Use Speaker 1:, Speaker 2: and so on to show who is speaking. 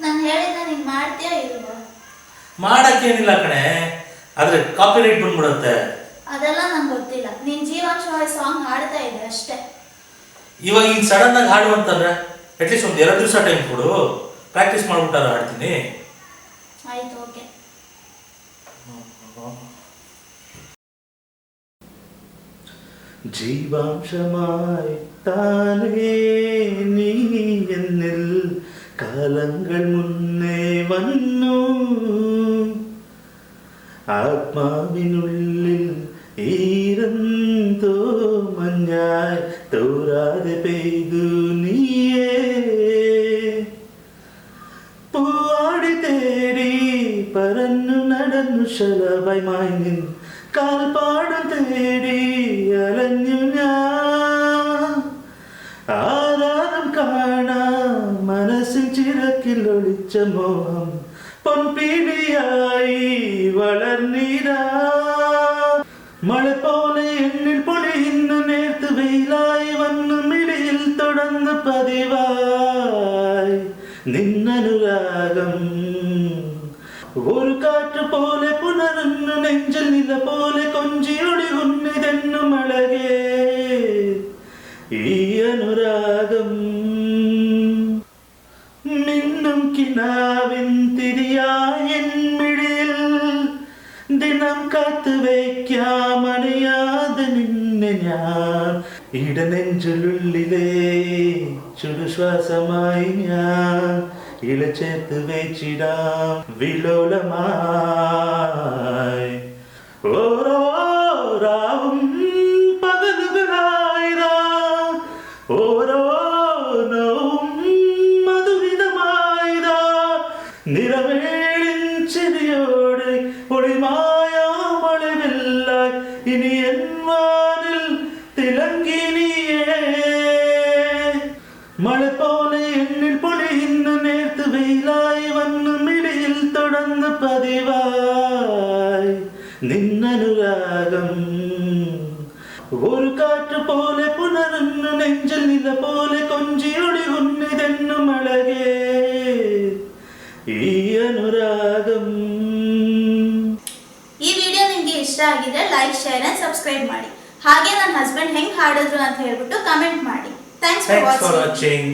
Speaker 1: ನಾನು ಹೇಳಿದ ನೀನು ಮಾಡ್ತೀಯಾ ಇಲ್ವಾ?
Speaker 2: ಮಾಡಕ್ಕೇನಿಲ್ಲ ಕಣೆ, ಆದ್ರೆ ಕಾಪಿರೈಟ್ ಬಂದ್ಬಿಡುತ್ತೆ.
Speaker 1: ಅದೆಲ್ಲ ನಂಗೆ ಗೊತ್ತಿಲ್ಲ. ನೀನು ಜೀವಾಂಶವಾಗಿ ಸಾಂಗ್ ಹಾಡ್ತಾ ಇದೆ ಅಷ್ಟೇ.
Speaker 2: ಇವಾಗ ಈಗ ಸಡನ್ ಆಗಿ ಹಾಡು ಅಂತಂದ್ರೆ ಅಟ್ಲೀಸ್ಟ್ ಒಂದು 2 ದಿವಸ ಟೈಮ್ ಕೊಡು, ಪ್ರಾಕ್ಟೀಸ್ ಮಾಡ್ಬಿಟ್ಟಾರ ಹಾಡ್ತೀನಿ.
Speaker 1: ಆಯ್ತು, ಓಕೆ.
Speaker 2: ജീവാംശമായി താനേ നീ എന്നിൽ കാലങ്ങൾ മുന്നേ വന്നു, ആത്മാവിനുള്ളിൽ ഈരന്തോ മഞ്ഞായി തോരാതെ പെയ്തു നീയേ, പൂവാടി തേടി പറന്നു നടന്നു ശലഭമായി മായ്നിൻ കാൽപ്പാടും തേടി അലഞ്ഞു ഞാൻ, ആരാരും കാണാ മനസ്സിൻ ചിറക്കിൽ ഒളിച്ച മോഹം പൊൻപീടിയായി വളർന്നിരാ, മഴ പോലെ എന്നിൽ പൊളിയുന്ന നേർത്ത് വെയിലായി വന്നു മിഴിയിൽ തുടർന്ന് പതിവായി നിന്നനുരാഗം, ഒരു കാറ്റ് പോലെ പുണരുന്നു നെഞ്ചിൽ നില പോലെ കൊഞ്ചിയൊടികുന്നിതെന്നു മഴകേ ഈ അനുരാഗം, മിന്നും കിനാവിൻ തിരിയായ മിഴിയിൽ ദിനം കാത്തു വയ്ക്കാമണിയാതെ നിന്നെ ഞാൻ, ഇടനെഞ്ചുള്ളിലെ ചുടുശ്വാസമായി ഞാൻ ഇളച്ചേർത്ത് വെച്ചിടാം വിലോലമായി, ഓരോ രാവും പകലുകളായിരാ, ഓരോ നോവും മധുരിതമായിരാ, നിറവേളിൻ ചിരിയോടെ ഒളിമായാ മഴവില്ലായി ഇനി എൻ വാനിൽ തിളങ്ങിനിയേ, മഴ പോലെ എന്നിൽ പൊളിയുന്ന നേർത്ത് വെയിലായി വന്നു മിഴിയിൽ തുടർന്ന് പതിവായി നിന്നനുരാഗം, ഒരു കാറ്റ് പോലെ പുണരുന്നു നെഞ്ചിൽ നില പോലെ കൊഞ്ചിയൊടികുന്നിതെന്നു മഴകേ ഈ അനുരാഗം.
Speaker 1: ಈ ವಿಡಿಯೋ ನಿಮಗೆ ಇಷ್ಟ ಆಗಿದ್ರೆ ಲೈಕ್, ಶೇರ್ ಅಂಡ್ ಸಬ್ಸ್ಕ್ರೈಬ್ ಮಾಡಿ. ಹಾಗೆ ನನ್ನ ಹಸ್ಬೆಂಡ್ ಹೆಂಗ್ ಹಾಡಿದ್ರು ಅಂತ ಹೇಳ್ಬಿಟ್ಟು ಕಮೆಂಟ್ ಮಾಡಿ. Thanks for watching.